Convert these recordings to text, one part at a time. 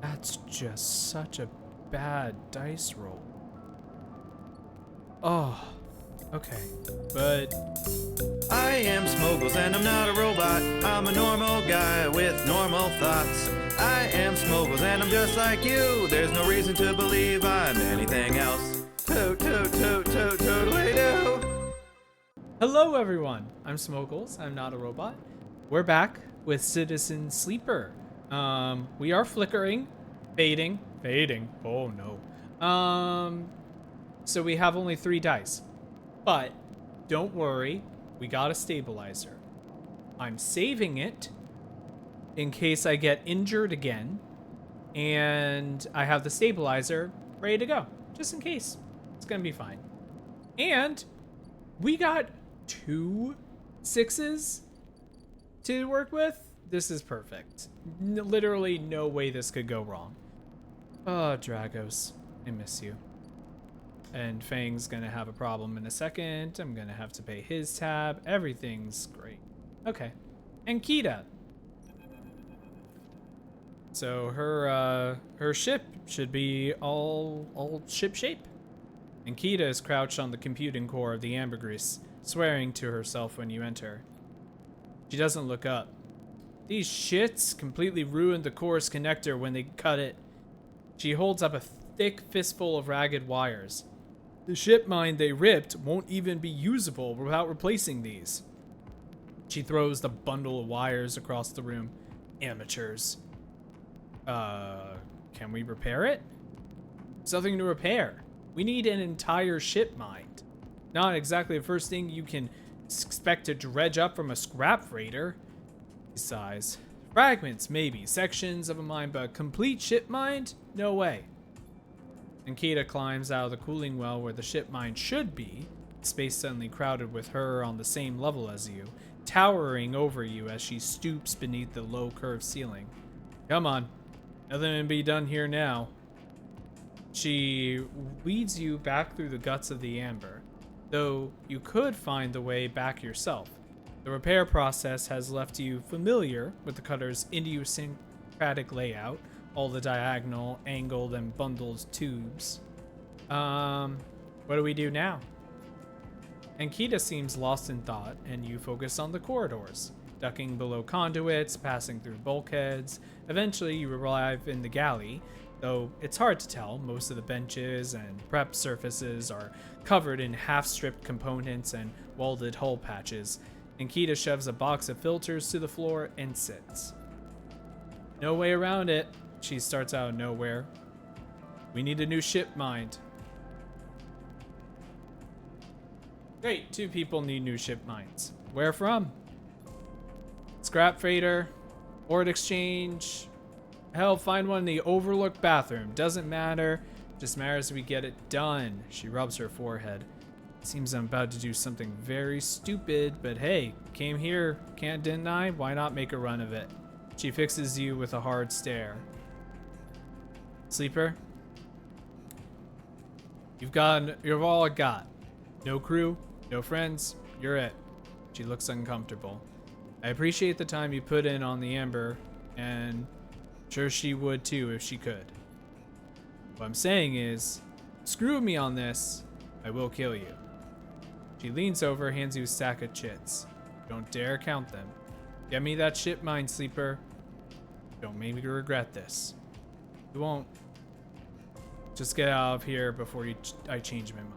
That's just such a bad dice roll. Oh, okay. But I am Smogles and I'm not a robot. I'm a normal guy with normal thoughts. I am Smogles and I'm just like you. There's no reason to believe I'm anything else. Totally do. hello, everyone. I'm Smogles. I'm not a robot. We're back with Citizen Sleeper. We are flickering, fading. Oh no. So we have only 3 dice, but don't worry. We got a stabilizer. I'm saving it in case I get injured again, and I have the stabilizer ready to go, just in case. It's gonna be fine. And we got 2 6s to work with. This is perfect. Literally no way this could go wrong. Oh, Dragos, I miss you. And Fang's gonna have a problem in a second. I'm gonna have to pay his tab. Everything's great. Okay. And Kita. So her ship should be all ship shape. And Kita is crouched on the computing core of the ambergris, swearing to herself when you enter. She doesn't look up. These shits completely ruined the core's connector when they cut it. She holds up a thick fistful of ragged wires. The ship mine they ripped won't even be usable without replacing these. She throws the bundle of wires across the room. Amateurs. Can we repair it? Something to repair. We need an entire ship mined. Not exactly the first thing you can expect to dredge up from a scrap freighter. Size. Fragments, maybe. Sections of a mine, but complete ship mined? No way. And Kita climbs out of the cooling well where the ship mine should be. Space suddenly crowded with her on the same level as you, towering over you as she stoops beneath the low curved ceiling. Come on. Nothing to be done here now. She leads you back through the guts of the amber, though you could find the way back yourself. The repair process has left you familiar with the cutter's idiosyncratic layout, all the diagonal, angled, and bundled tubes. What do we do now? And Kita seems lost in thought, and you focus on the corridors, ducking below conduits, passing through bulkheads. Eventually, you arrive in the galley, though it's hard to tell. Most of the benches and prep surfaces are covered in half-stripped components and welded hull patches. And Kita shoves a box of filters to the floor and sits. No way around it. She starts out of nowhere. We need a new ship mined. Great, 2 people need new ship mines. Where from? Scrap freighter, ord exchange. Hell, find one in the overlooked bathroom. Doesn't matter. Just matters we get it done. She rubs her forehead. Seems I'm about to do something very stupid, but hey, came here, can't deny, why not make a run of it? She fixes you with a hard stare. Sleeper? You've all I got. No crew, no friends, you're it. She looks uncomfortable. I appreciate the time you put in on the amber, and sure she would too if she could. What I'm saying is, screw me on this, I will kill you. She leans over, hands you a stack of chits. Don't dare count them. Get me that ship mine, Sleeper. Don't make me regret this. You won't. Just get out of here before I change my mind.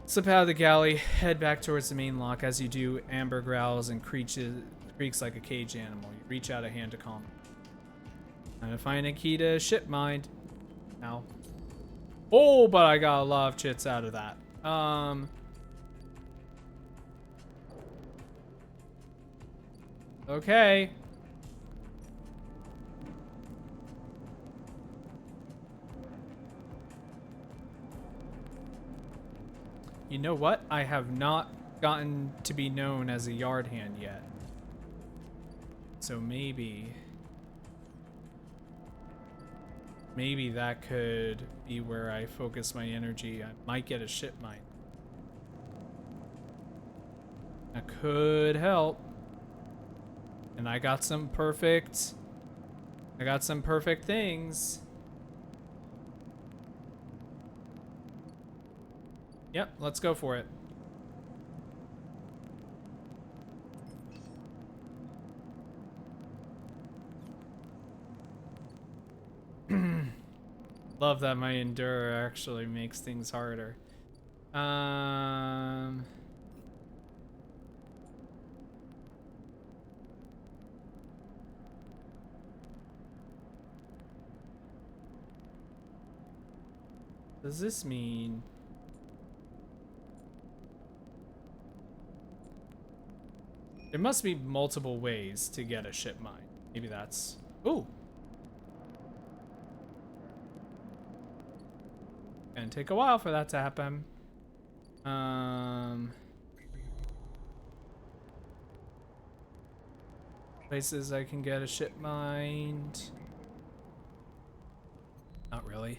Slip out of the galley, head back towards the main lock. As you do, Amber growls and creaks like a caged animal. You reach out a hand to calm her. Trying to find Akita ship mined. Now. Oh, but I got a lot of chits out of that. Okay. You know what? I have not gotten to be known as a yard hand yet. So maybe that could be where I focus my energy. I might get a ship mine. That could help. And I got some perfect I got some perfect things. Yep, let's go for it. Love that my endure actually makes things harder. Does this mean there must be multiple ways to get a ship mine? Maybe that's... Ooh! Gonna take a while for that to happen. Places I can get a ship mined. Not really.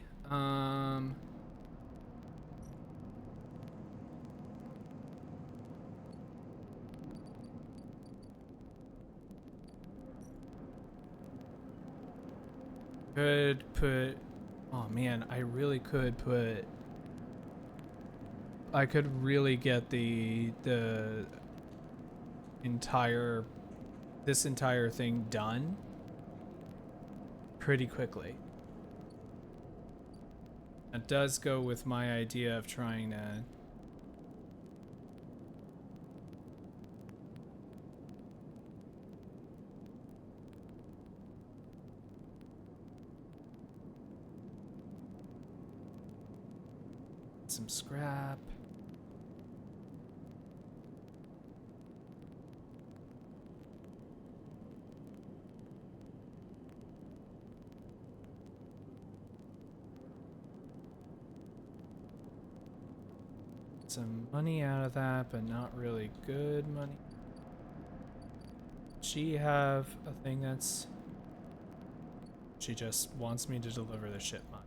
Could put... Oh man, I really could put... I could really get the entire... this entire thing done pretty quickly. That does go with my idea of trying to... some scrap. Some money out of that, but not really good money. She have a thing that's... She just wants me to deliver the ship mine.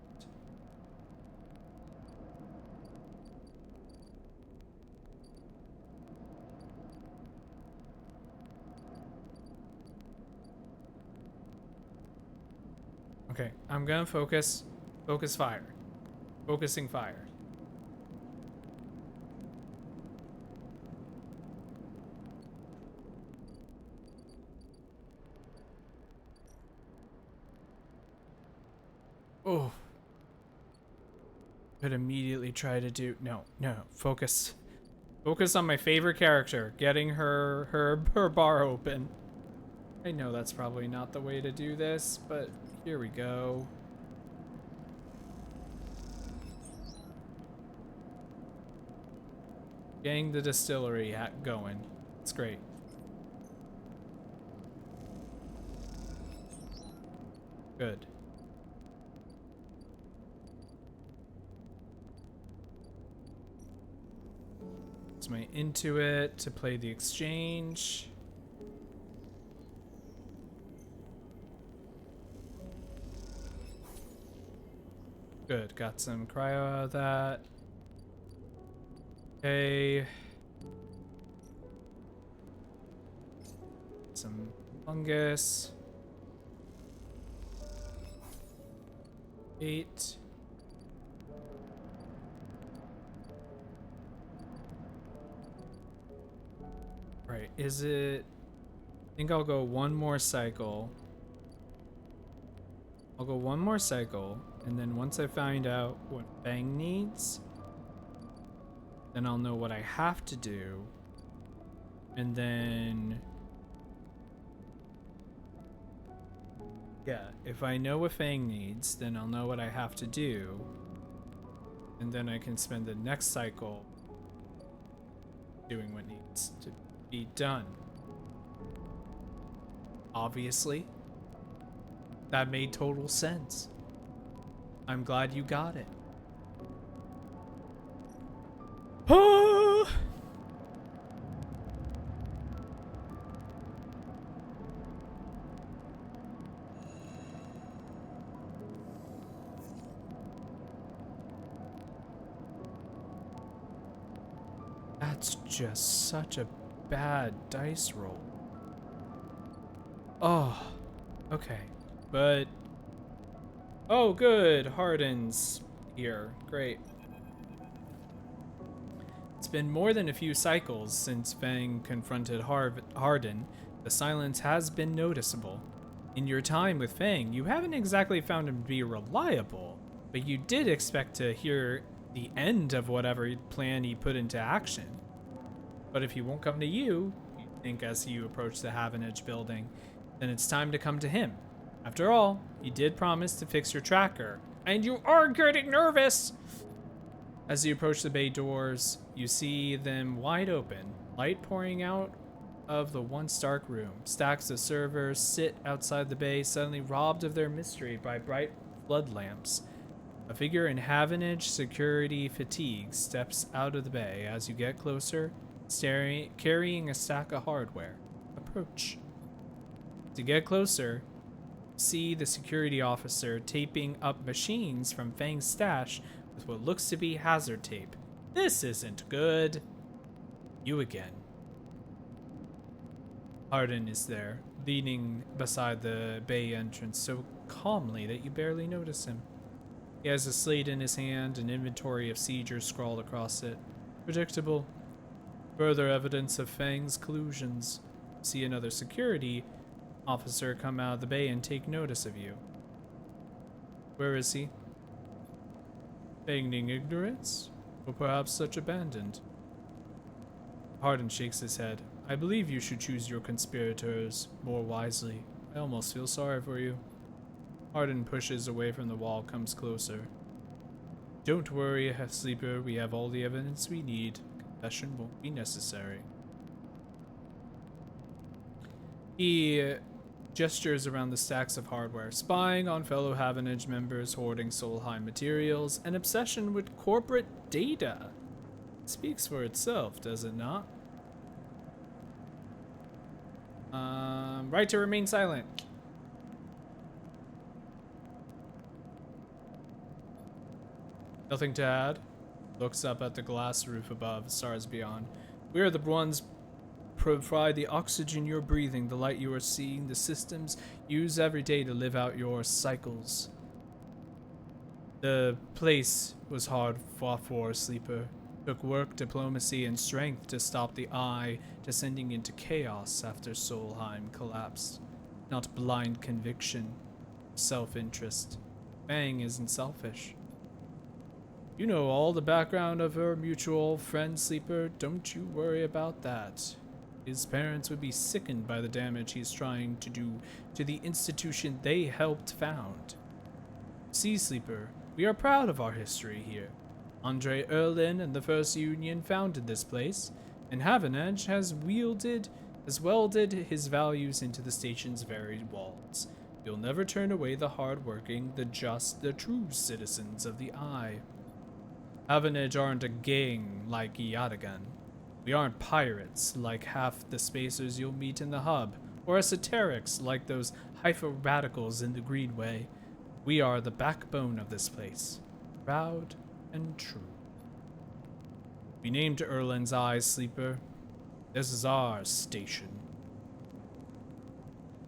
Okay, I'm gonna focus. Focus fire. Focusing fire. Oh. Could immediately try to do... No, focus. Focus on my favorite character. Getting her bar open. I know that's probably not the way to do this, but here we go. Getting the distillery going. It's great. Good. It's my Intuit to play the exchange. Good, got some cryo out of that. Okay. Some fungus. 8. Right, is it... I think I'll go one more cycle. I'll go one more cycle, and then once I find out what Fang needs, then I'll know what I have to do. And then... yeah, if I know what Fang needs, then I'll know what I have to do. And then I can spend the next cycle doing what needs to be done. Obviously. That made total sense. I'm glad you got it. Ah! That's just such a bad dice roll. Oh, okay. but... Oh, good. Hardin's here. Great. It's been more than a few cycles since Fang confronted Hardin. The silence has been noticeable. In your time with Fang, you haven't exactly found him to be reliable, but you did expect to hear the end of whatever plan he put into action. But if he won't come to you, you think as you approach the Havenage building, then it's time to come to him. After all, he did promise to fix your tracker, and you are getting nervous! As you approach the bay doors, you see them wide open, light pouring out of the once dark room. Stacks of servers sit outside the bay, suddenly robbed of their mystery by bright flood lamps. A figure in Havenage security fatigue steps out of the bay. As you get closer, carrying a stack of hardware. Approach. To get closer, see the security officer taping up machines from Fang's stash with what looks to be hazard tape. This isn't good. You again. Hardin is there, leaning beside the bay entrance so calmly that you barely notice him. He has a slate in his hand, an inventory of seizures scrawled across it. Predictable. Further evidence of Fang's collusions. See another security officer come out of the bay and take notice of you. Where is he? Feigning ignorance? Or perhaps such abandoned? Hardin shakes his head. I believe you should choose your conspirators more wisely. I almost feel sorry for you. Hardin pushes away from the wall, comes closer. Don't worry, Sleeper. We have all the evidence we need. Confession won't be necessary. He gestures around the stacks of hardware, spying on fellow Havenage members, hoarding Solheim materials, an obsession with corporate data. It speaks for itself, does it not? Right to remain silent. Nothing to add? Looks up at the glass roof above, stars beyond. We are the ones provide the oxygen you're breathing, the light you are seeing, the systems you use every day to live out your cycles. The place was hard fought for, Sleeper. Took work, diplomacy, and strength to stop the Eye descending into chaos after Solheim collapsed. Not blind conviction, self-interest. Fang isn't selfish. You know all the background of her mutual friend, Sleeper. Don't you worry about that. His parents would be sickened by the damage he's trying to do to the institution they helped found. See, Sleeper, we are proud of our history here. Andre Erlin and the First Union founded this place, and Havenage has welded his values into the station's very walls. You'll never turn away the hard-working, the just, the true citizens of the Eye. Havenage aren't a gang like Yatagan. We aren't pirates like half the spacers you'll meet in the hub, or esoterics like those Haifa radicals in the Greenway. We are the backbone of this place, proud and true. We named Erlin's Eye, Sleeper. This is our station.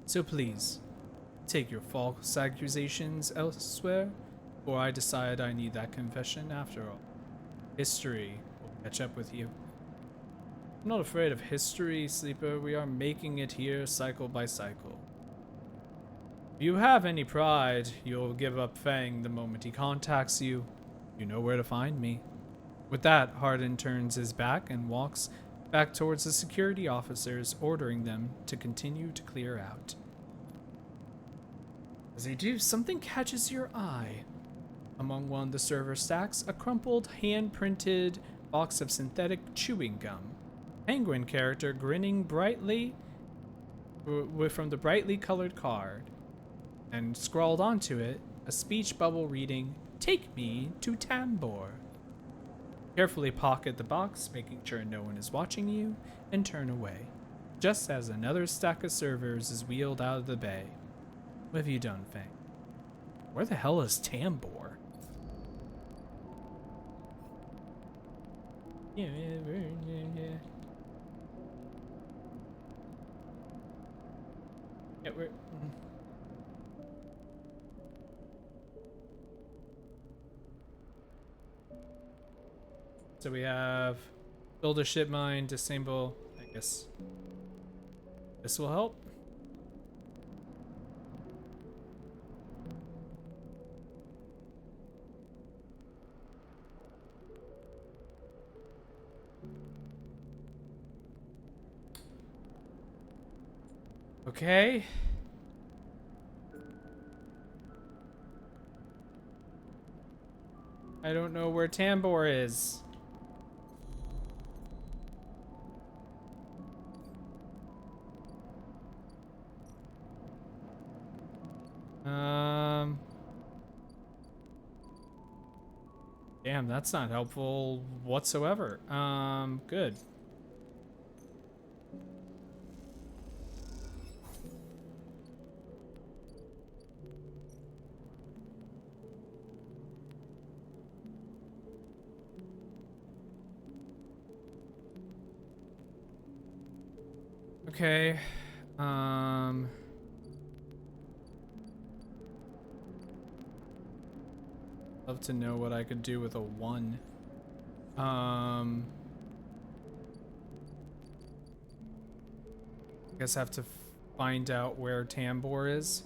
So please, take your false accusations elsewhere, or I decide I need that confession after all. History will catch up with you. I'm not afraid of history, Sleeper. We are making it here cycle by cycle. If you have any pride, you'll give up Fang the moment he contacts you. You know where to find me. With that, Hardin turns his back and walks back towards the security officers, ordering them to continue to clear out. As they do, something catches your eye. Among one of the server stacks, a crumpled, hand-printed box of synthetic chewing gum. Penguin character grinning brightly from the brightly colored card, and scrawled onto it a speech bubble reading, "Take me to Tambor." Carefully pocket the box, making sure no one is watching you, and turn away, just as another stack of servers is wheeled out of the bay. What have you done, Fang? Where the hell is Tambor? Yeah. So we have build a ship mine, disable. I guess this will help. Okay. I don't know where Tambor is. Damn, that's not helpful whatsoever. Good. Okay. Love to know what I could do with a 1. I guess I have to find out where Tambor is.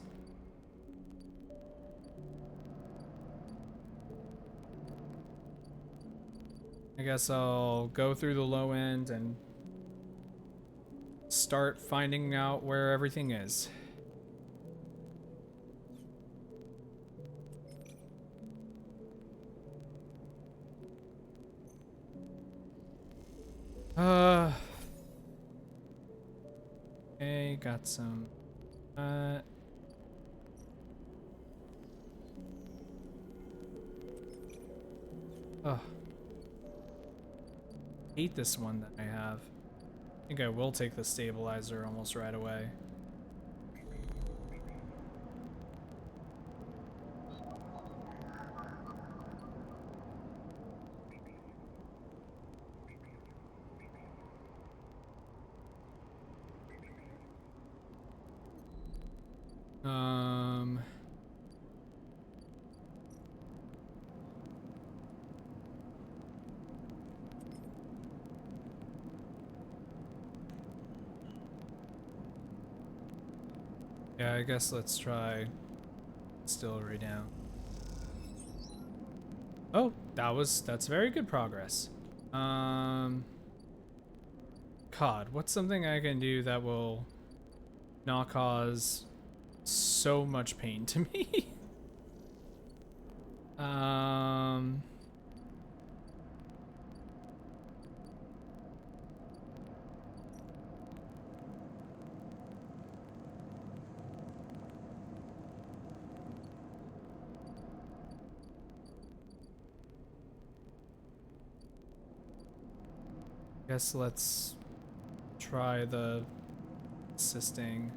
I guess I'll go through the low end and start finding out where everything is. Okay, got some. Oh. Hate this one that I have. I think I will take the stabilizer almost right away. Yeah, I guess let's try distillery down. Oh, that's very good progress. God, what's something I can do that will not cause so much pain to me? Guess let's try the assisting.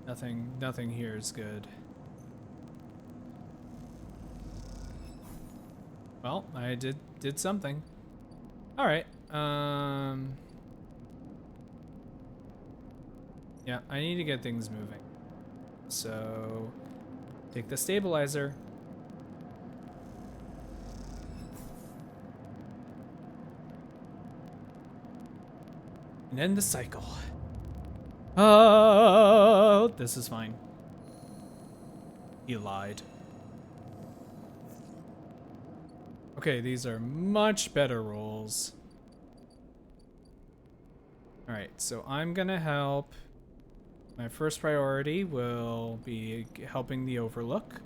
Nothing here is good. Well, I did something. All right. Yeah, I need to get things moving. So, take the stabilizer. And end the cycle. Oh, this is fine. He lied. Okay, these are much better rolls. All right, so I'm gonna help. My first priority will be helping the Overlook.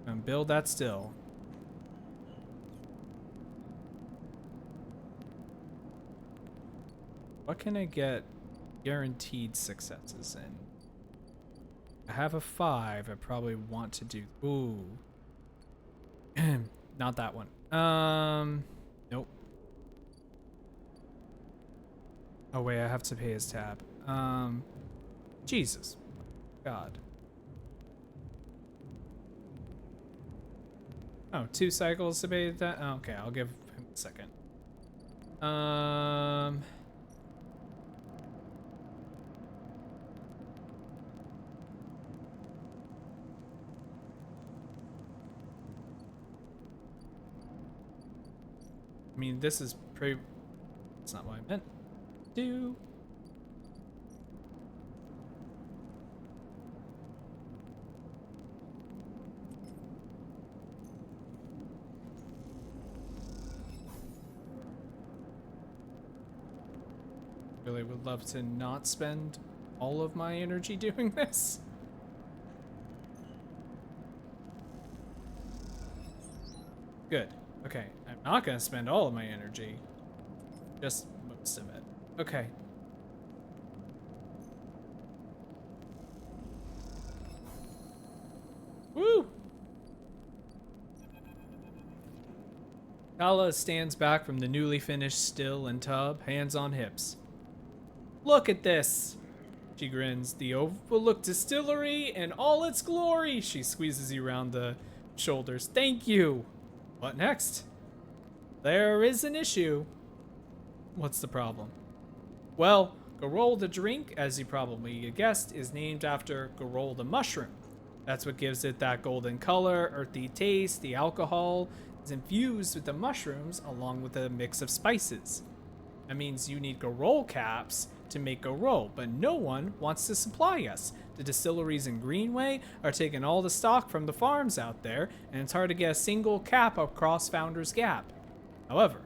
And build that still. What can I get guaranteed successes in? I have a 5. I probably want to do. Ooh. Not that one. Nope. Oh wait, I have to pay his tab. Jesus. God. Oh, 2 cycles to pay that? Oh, okay, I'll give him a second. mean, this is pretty... That's not what I meant to do. Really would love to not spend all of my energy doing this. Good. Okay, I'm not gonna spend all of my energy. Just most of it. Okay. Woo! Kala stands back from the newly finished still and tub, hands on hips. Look at this! She grins. The overlooked distillery in all its glory! She squeezes you around the shoulders. Thank you! What next? There is an issue. What's the problem? Well, Garol the drink, as you probably guessed, is named after Garol the mushroom. That's what gives it that golden color, earthy taste. The alcohol is infused with the mushrooms along with a mix of spices. That means you need Garol caps to make Garol, but no one wants to supply us. The distilleries in Greenway are taking all the stock from the farms out there, and it's hard to get a single cap across Founder's Gap. However,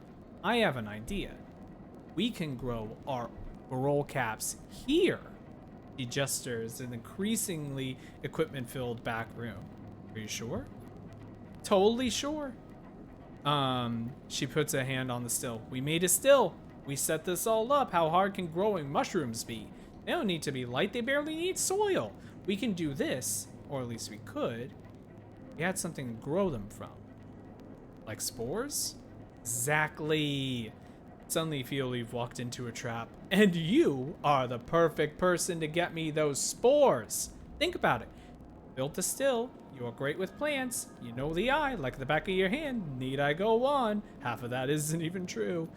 I have an idea. We can grow our Garol caps here. He gestures an increasingly equipment-filled back room. Are you sure? Totally sure. She puts a hand on the still. We made a still. We set this all up. How hard can growing mushrooms be? They don't need to be light. They barely need soil. We can do this, or at least we could. We had something to grow them from. Like spores? Exactly. Suddenly feel you've walked into a trap. And you are the perfect person to get me those spores. Think about it. Built a still. You are great with plants. You know the eye like the back of your hand. Need I go on? Half of that isn't even true.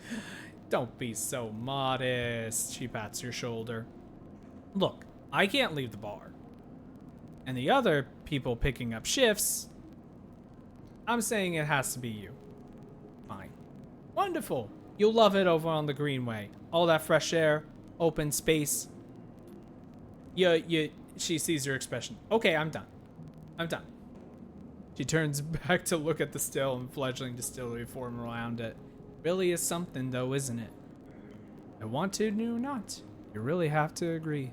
Don't be so modest. She pats your shoulder. Look, I can't leave the bar. And the other people picking up shifts, I'm saying it has to be you. Fine. Wonderful. You'll love it over on the Greenway. All that fresh air, open space. She sees your expression. Okay, I'm done. I'm done. She turns back to look at the still and fledgling distillery form around it. Really is something though, isn't it? I want to, do not. You really have to agree.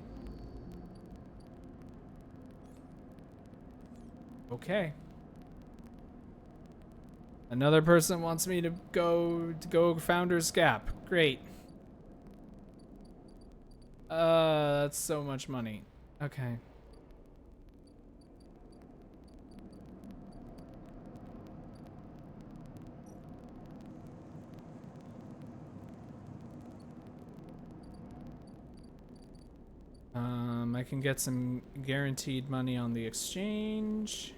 Okay. Another person wants me to go Founder's Gap. Great. That's so much money. Okay. I can get some guaranteed money on the exchange.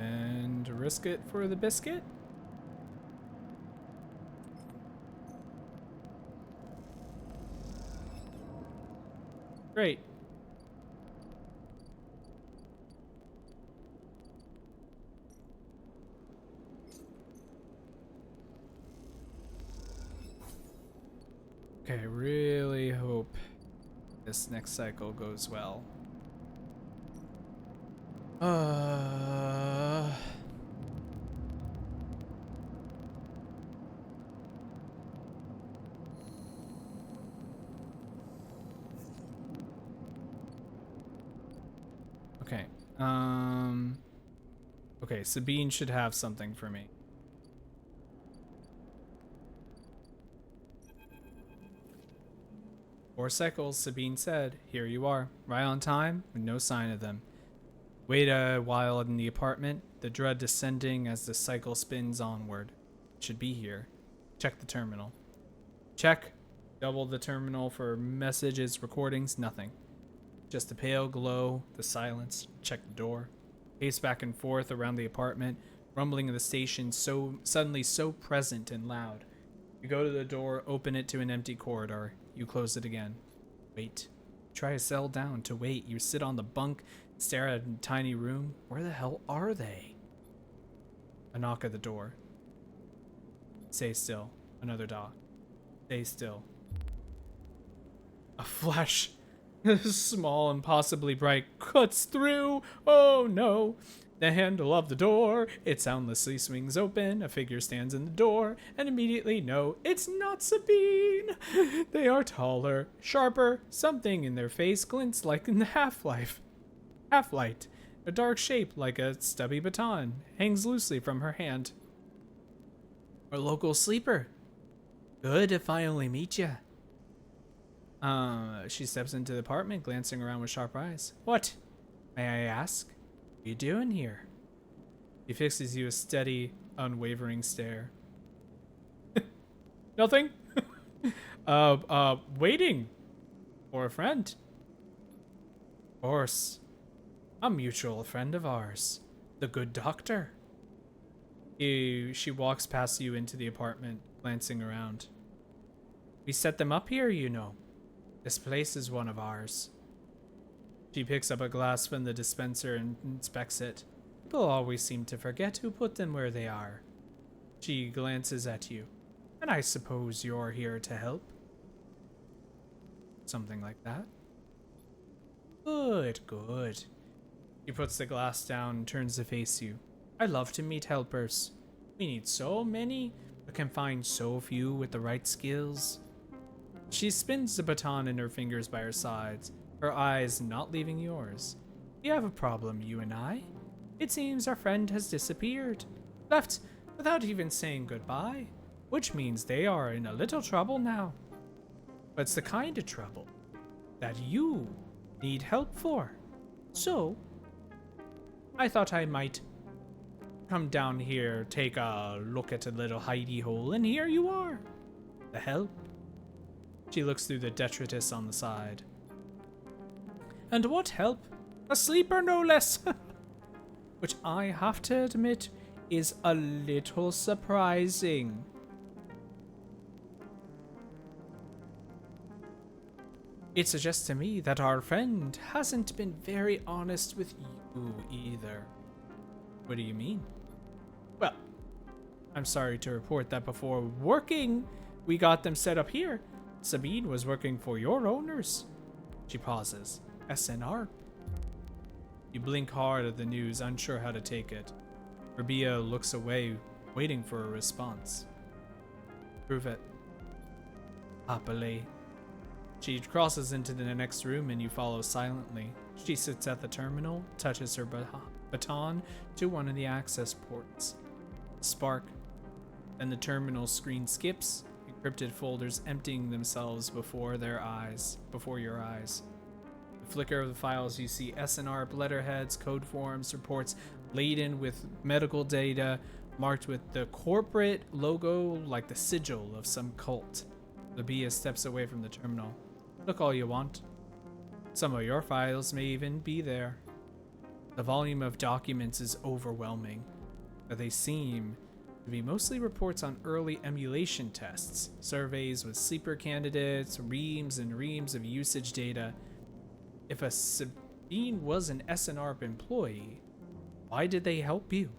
And risk it for the biscuit? Great. Okay, I really hope this next cycle goes well. Okay. Okay, Sabine should have something for me. Four cycles, Sabine said. Here you are, right on time, with no sign of them. Wait a while in the apartment, the dread descending as the cycle spins onward. It should be here. Check the terminal. Check. Double the terminal for messages, recordings, nothing. Just the pale glow, the silence. Check the door. Pace back and forth around the apartment. rumbling in the station suddenly so present and loud. You go to the door, open it to an empty corridor. You close it again. Wait. Try to settle down to wait. You sit on the bunk, stare at a tiny room. Where the hell are they? A knock at the door. Stay still. Another knock. Stay still. A flash, small and possibly bright, cuts through. Oh no. The handle of the door, it soundlessly swings open. A figure stands in the door, and immediately, no, it's not Sabine. They are taller, sharper. Something in their face glints like in the half-light. A dark shape like a stubby baton hangs loosely from her hand. A local sleeper. Good if I only meet you. She steps into the apartment, glancing around with sharp eyes. What, may I ask? What are you doing here? He fixes you a steady, unwavering stare. Nothing. Waiting for a friend. Of course. A mutual friend of ours. The good doctor. She walks past you into the apartment, glancing around. We set them up here, you know. This place is one of ours. She picks up a glass from the dispenser and inspects it. People always seem to forget who put them where they are. She glances at you. And I suppose you're here to help? Something like that. Good, good. She puts the glass down and turns to face you. I love to meet helpers. We need so many, but can find so few with the right skills. She spins the baton in her fingers by her sides, her eyes not leaving yours. You have a problem, you and I. It seems our friend has disappeared. Left without even saying goodbye, which means they are in a little trouble now. But it's the kind of trouble that you need help for. So, I thought I might come down here, take a look at a little hidey hole, and here you are. The help. She looks through the detritus on the side. And what help? A sleeper, no less. Which I have to admit is a little surprising. It suggests to me that our friend hasn't been very honest with you either. What do you mean? Well, I'm sorry to report that before we got them set up here. Sabine was working for your owners. She pauses. SNR. You blink hard at the news, unsure how to take it. Rabia looks away, waiting for a response. Prove it. Happily. She crosses into the next room and you follow silently. She sits at the terminal, touches her baton to one of the access ports. Spark. Then the terminal screen skips, encrypted folders emptying themselves before your eyes. The flicker of the files, you see SNR letterheads, code forms, reports laden with medical data, marked with the corporate logo like the sigil of some cult. Labia steps away from the terminal. Look all you want. Some of your files may even be there. The volume of documents is overwhelming, but they seem to be mostly reports on early emulation tests, surveys with sleeper candidates, reams and reams of usage data. If a Sabine was an SNRP employee, why did they help you?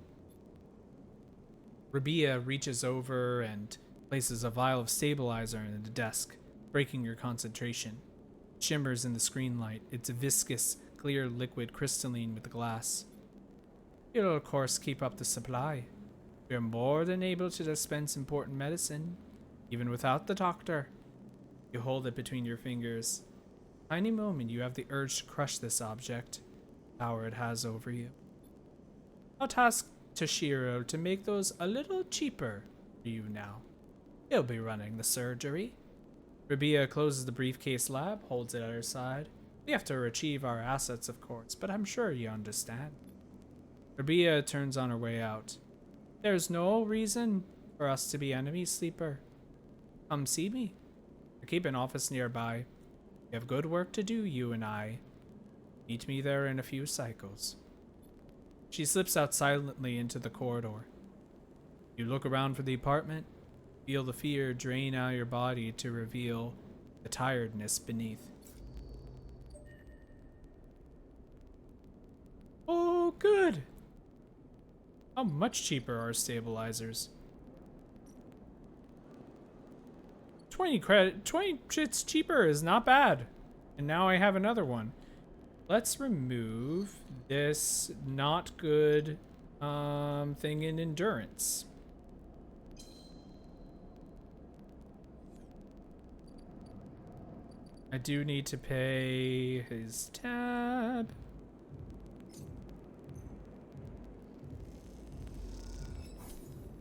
Rabia reaches over and places a vial of stabilizer in the desk, breaking your concentration. It shimmers in the screen light, its viscous, clear liquid crystalline with the glass. You'll of course keep up the supply. You're more than able to dispense important medicine, even without the doctor. You hold it between your fingers. Tiny moment you have the urge to crush this object, the power it has over you. I'll task Toshiro to make those a little cheaper for you now. He'll be running the surgery. Rabia closes the briefcase lab, holds it at her side. We have to retrieve our assets, of course, but I'm sure you understand. Rabia turns on her way out. There's no reason for us to be enemies, Sleeper. Come see me. I keep an office nearby. We have good work to do, you and I. Meet me there in a few cycles. She slips out silently into the corridor. You look around for the apartment, feel the fear drain out your body to reveal the tiredness beneath. Oh, good. How much cheaper are stabilizers? 20 shits cheaper is not bad. And now I have another one. Let's remove this not good thing in endurance. I do need to pay his tab.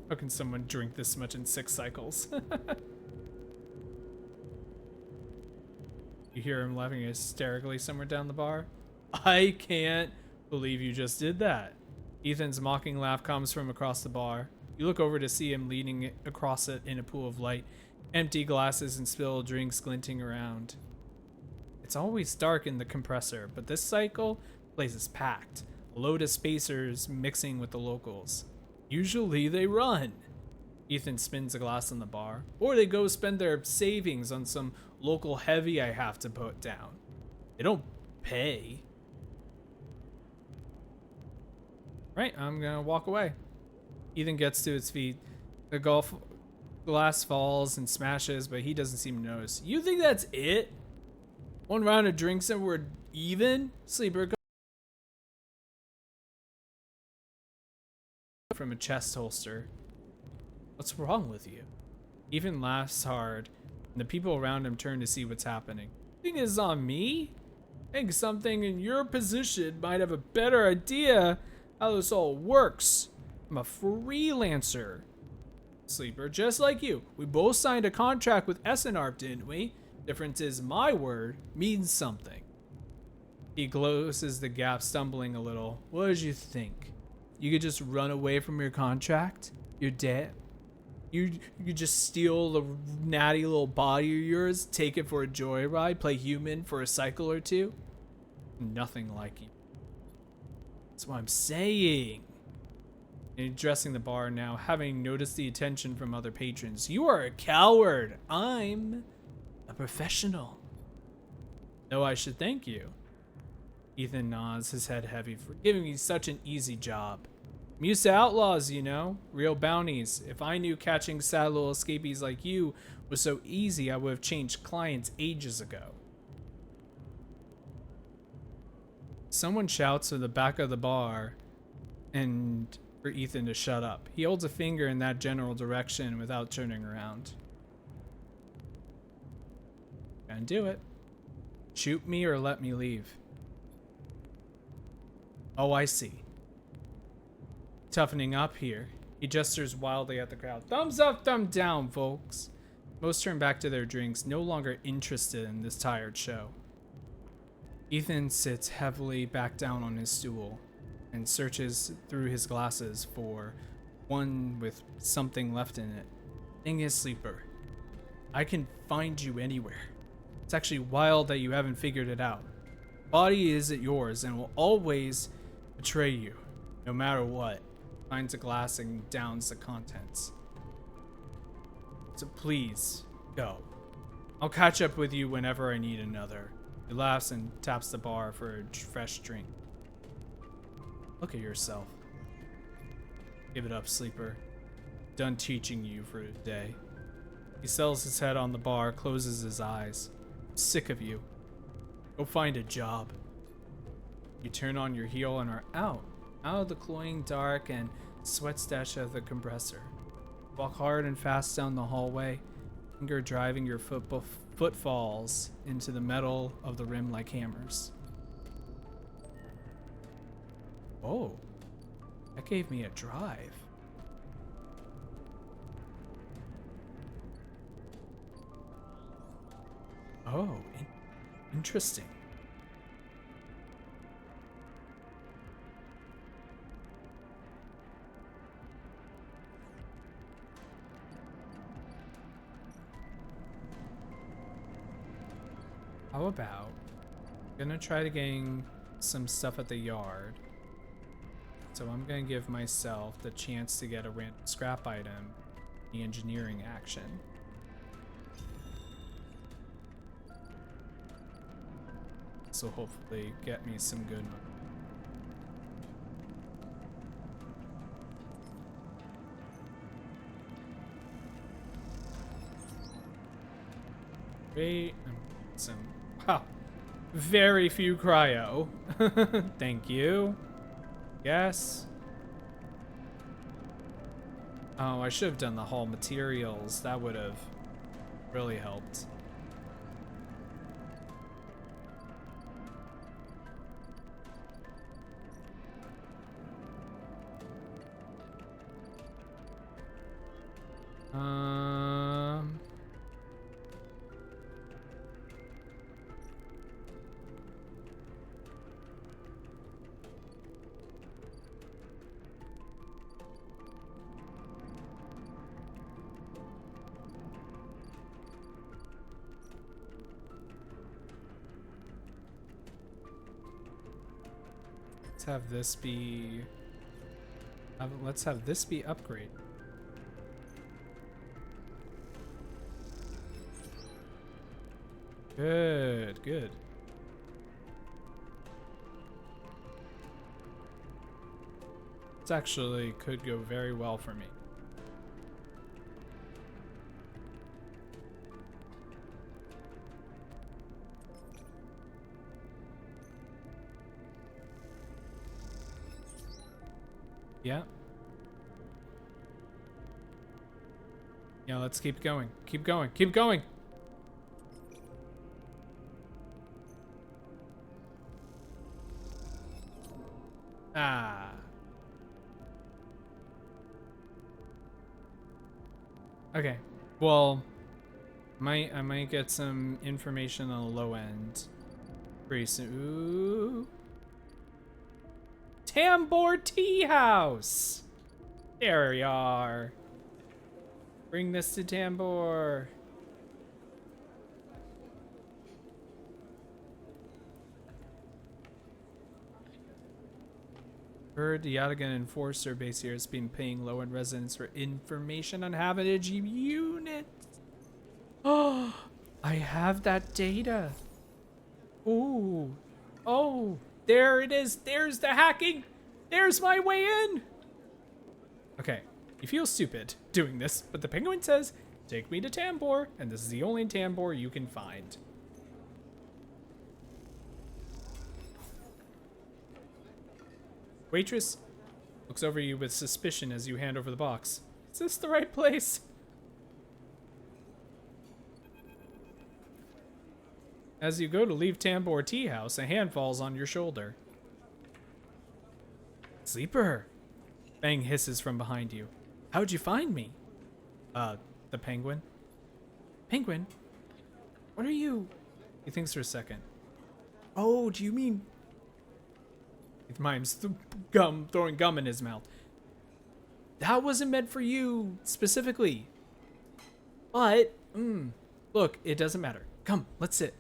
How can someone drink this much in 6 cycles? You hear him laughing hysterically somewhere down the bar. I can't believe you just did that. Ethan's mocking laugh comes from across the bar. You look over to see him leaning across it in a pool of light, empty glasses and spilled drinks glinting around. It's always dark in the compressor, but this cycle, the place is packed. A load of spacers mixing with the locals. Usually they run. Ethan spins a glass on the bar, or they go spend their savings on some local heavy I have to put down. They don't pay. Right, I'm gonna walk away. Ethan gets to his feet. The golf glass falls and smashes, but he doesn't seem to notice. You think that's it? One round of drinks and we're even? Sleeper, go. From a chest holster. What's wrong with you? Ethan laughs hard, and the people around him turn to see what's happening. Think it's on me? I think something in your position might have a better idea how this all works. I'm a freelancer. Sleeper, just like you. We both signed a contract with SNRP, didn't we? Difference is my word means something. He closes the gap, stumbling a little. What did you think? You could just run away from your contract? You're dead? You could just steal the natty little body of yours, take it for a joyride, play human for a cycle or two? Nothing like you. That's what I'm saying. And addressing the bar now, having noticed the attention from other patrons. You are a coward. I'm a professional. No, I should thank you. Ethan nods, his head heavy, for giving me such an easy job. I'm used to outlaws, you know, real bounties. If I knew catching sad little escapees like you was so easy, I would have changed clients ages ago. Someone shouts from the back of the bar and for Ethan to shut up. He holds a finger in that general direction without turning around. And do it. Shoot me or let me leave. Oh, I see. Toughening up here. He gestures wildly at the crowd. Thumbs up, thumb down, folks. Most turn back to their drinks, no longer interested in this tired show. Ethan sits heavily back down on his stool and searches through his glasses for one with something left in it. Thing is, Sleeper, I can find you anywhere. It's actually wild that you haven't figured it out. Body isn't yours and will always betray you, no matter what. Finds a glass and downs the contents. So please, go. I'll catch up with you whenever I need another. He laughs and taps the bar for a fresh drink. Look at yourself. Give it up, Sleeper. Done teaching you for a day. He settles his head on the bar, closes his eyes. I'm sick of you. Go find a job. You turn on your heel and are out of the cloying dark and sweat stash of the compressor. Walk hard and fast down the hallway, finger driving your footfalls into the metal of the rim like hammers. Oh, that gave me a drive. Oh, interesting. How about gonna try to gain some stuff at the yard. So I'm gonna give myself the chance to get a random scrap item, the engineering action. This will hopefully get me some good money. Great. Some, wow, very few cryo. Thank you. Yes. Oh, I should have done the haul materials. That would have really helped. Let's have this be. Let's have this be upgrade. Good, good. This actually could go very well for me. Yeah. Yeah, let's keep going. Keep going. Keep going. Ah. Okay. Well, I might get some information on the low end pretty soon. Ooh. Tambor Tea House. There we are. Bring this to Tambor. Heard the Yatagan Enforcer base here has been paying low-end residents for information on habitage units. Oh, I have that data. Ooh. Oh, there it is. There's the hacking. There's my way in. Okay, you feel stupid doing this, but the penguin says, take me to Tambor, and this is the only Tambor you can find. Waitress looks over you with suspicion as you hand over the box. Is this the right place? As you go to leave Tambor Tea House, a hand falls on your shoulder. Sleeper! Bang hisses from behind you. How'd you find me? The penguin. Penguin? What are you? He thinks for a second. Oh, do you mean... He mimes throwing gum in his mouth. That wasn't meant for you, specifically. But, look, it doesn't matter. Come, let's sit.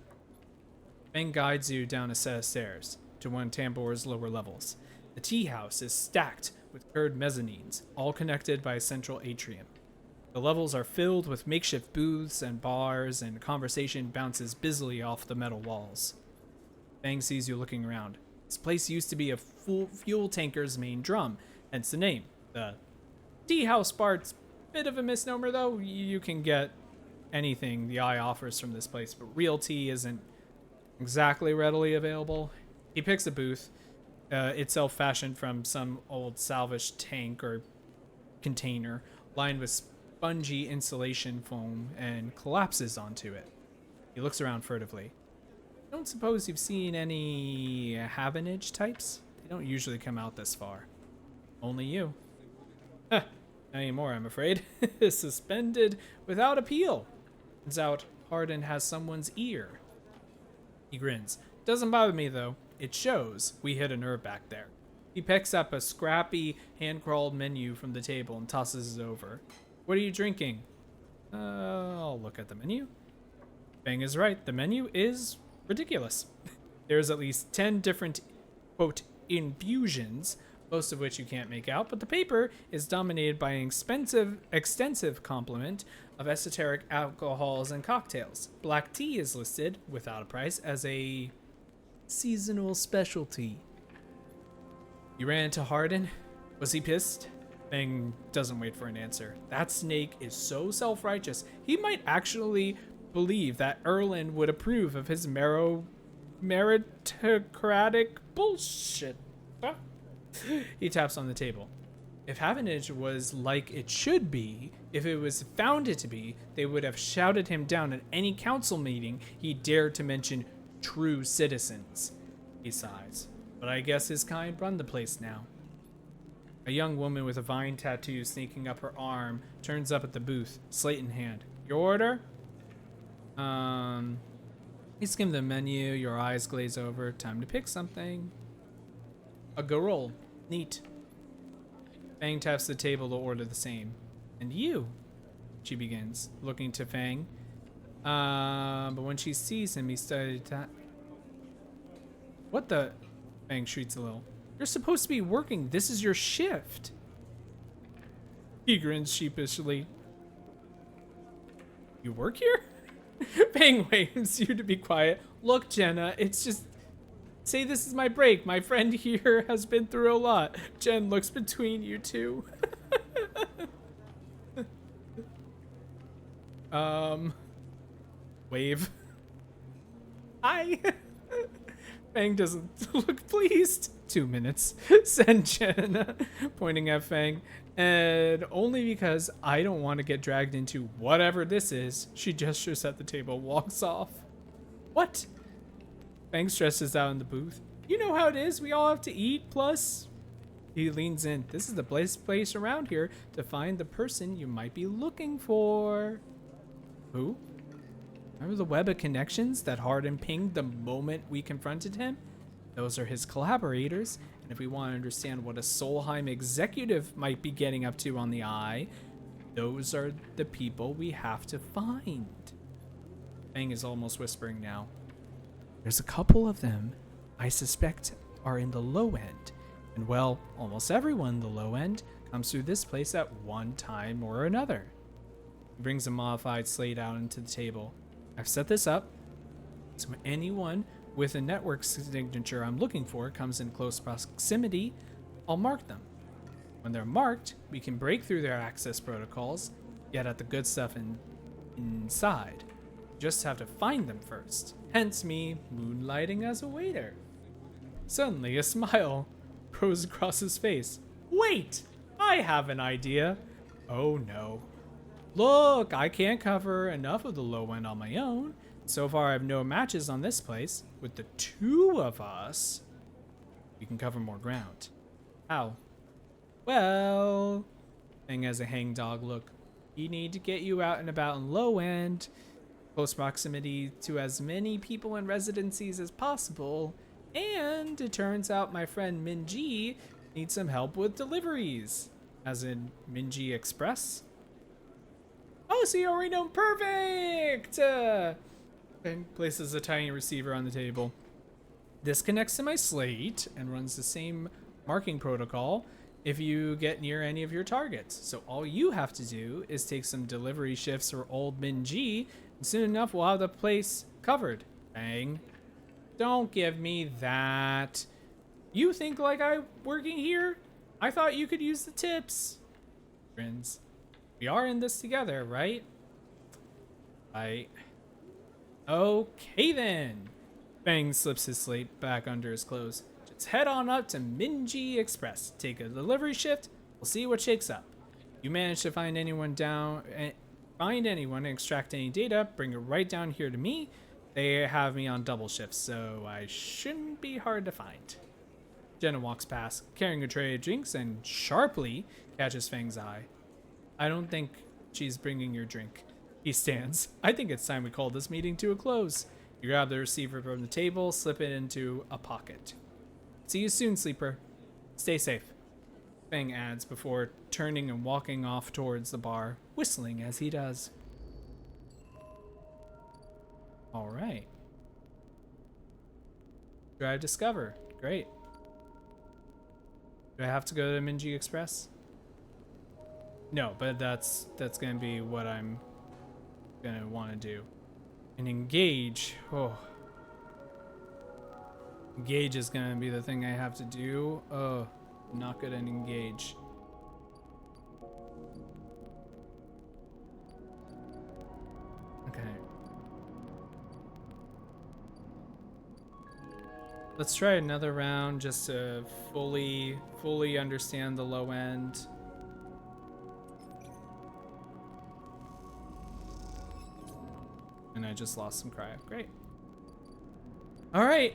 Bang guides you down a set of stairs to one of Tambor's lower levels. The tea house is stacked with curved mezzanines, all connected by a central atrium. The levels are filled with makeshift booths and bars, and conversation bounces busily off the metal walls. Bang sees you looking around. This place used to be a fuel tanker's main drum, hence the name. The tea house part's a bit of a misnomer, though. You can get anything the eye offers from this place, but real tea isn't exactly readily available. He picks a booth, itself fashioned from some old salvaged tank or container, lined with spongy insulation foam, and collapses onto it. He looks around furtively. I don't suppose you've seen any habinage types? They don't usually come out this far. Only you. Huh, not anymore, I'm afraid. Suspended without appeal. Turns out Hardin has someone's ear. He grins. Doesn't bother me, though. It shows we hit a nerve back there. He picks up a scrappy, hand-crawled menu from the table and tosses it over. What are you drinking? I'll look at the menu. Bang is right. The menu is ridiculous. There's at least 10 different, quote, infusions, most of which you can't make out, but the paper is dominated by an extensive complement of esoteric alcohols and cocktails. Black tea is listed, without a price, as a seasonal specialty. You ran into Hardin? Was he pissed? Fang doesn't wait for an answer. That snake is so self-righteous, he might actually believe that Erlin would approve of his meritocratic bullshit. Ah. He taps on the table. If Havenage was like it should be, if it was founded to be, they would have shouted him down at any council meeting he dared to mention true citizens. He sighs. But I guess his kind run the place now. A young woman with a vine tattoo sneaking up her arm turns up at the booth, slate in hand. Your order? You skim the menu, your eyes glaze over. Time to pick something. A garol. Neat. Fang taps the table to order the same. And you? She begins, looking to Fang. But when she sees him, he started to... What the... Fang shrieks a little. You're supposed to be working. This is your shift. He grins sheepishly. You work here? Fang waves you to be quiet. Look, Jenna, it's just... Say this is my break. My friend here has been through a lot. Jen looks between you two. Wave. Hi. Fang doesn't look pleased. 2 minutes. Send Jenna, pointing at Fang. And only because I don't want to get dragged into whatever this is, she gestures at the table, walks off. What? Fang stresses out in the booth. You know how it is. We all have to eat, plus... He leans in. This is the place around here to find the person you might be looking for. Who? Remember the web of connections that Hardin pinged the moment we confronted him? Those are his collaborators, and if we want to understand what a Solheim executive might be getting up to on the Eye, those are the people we have to find. Fang is almost whispering now. There's a couple of them I suspect are in the low end, and well, almost everyone in the low end comes through this place at one time or another. He brings a modified slate out into the table. I've set this up so anyone with a network signature I'm looking for comes in close proximity, I'll mark them. When they're marked, we can break through their access protocols, get at the good stuff inside. Just have to find them first. Hence me moonlighting as a waiter. Suddenly, a smile rose across his face. Wait! I have an idea. Oh no. Look, I can't cover enough of the low end on my own. So far, I have no matches on this place. With the two of us, we can cover more ground. How? Well, Fang has a hangdog look. You need to get you out and about in low end, close proximity to as many people and residencies as possible. And it turns out my friend Minji needs some help with deliveries. As in Minji Express. Oh, so you already know. Perfect! Fang places a tiny receiver on the table. This connects to my slate and runs the same marking protocol if you get near any of your targets. So all you have to do is take some delivery shifts for old Minji, and soon enough we'll have the place covered. Fang. Don't give me that. You think like I'm working here? I thought you could use the tips. Grins. We are in this together, right? Right. Okay then. Fang slips his slate back under his clothes. Just head on up to Minji Express. Take a delivery shift. We'll see what shakes up. You manage to find anyone and extract any data, bring it right down here to me. They have me on double shifts, so I shouldn't be hard to find. Jenna walks past, carrying a tray of drinks, and sharply catches Fang's eye. I don't think she's bringing your drink. He stands. I think it's time we call this meeting to a close. You grab the receiver from the table, slip it into a pocket. See you soon, sleeper. Stay safe. Fang adds before turning and walking off towards the bar, whistling as he does. All right. Drive Discover. Great. Do I have to go to Minji Express? No, but that's gonna be what I'm gonna want to do. And engage. Oh. Engage is gonna be the thing I have to do. Oh, not good at engage. Okay. Let's try another round just to fully understand the low end. And I just lost some cryo. Great. All right.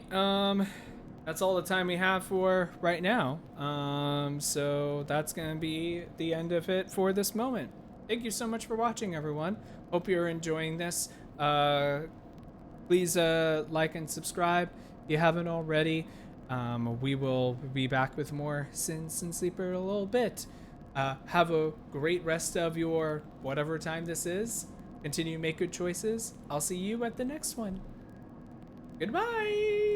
That's all the time we have for right now. So that's gonna be the end of it for this moment. Thank you so much for watching, everyone. Hope you're enjoying this. Please like and subscribe if you haven't already. We will be back with more Sins and Sleeper in a little bit. Have a great rest of your whatever time this is. Continue to make good choices. I'll see you at the next one. Goodbye.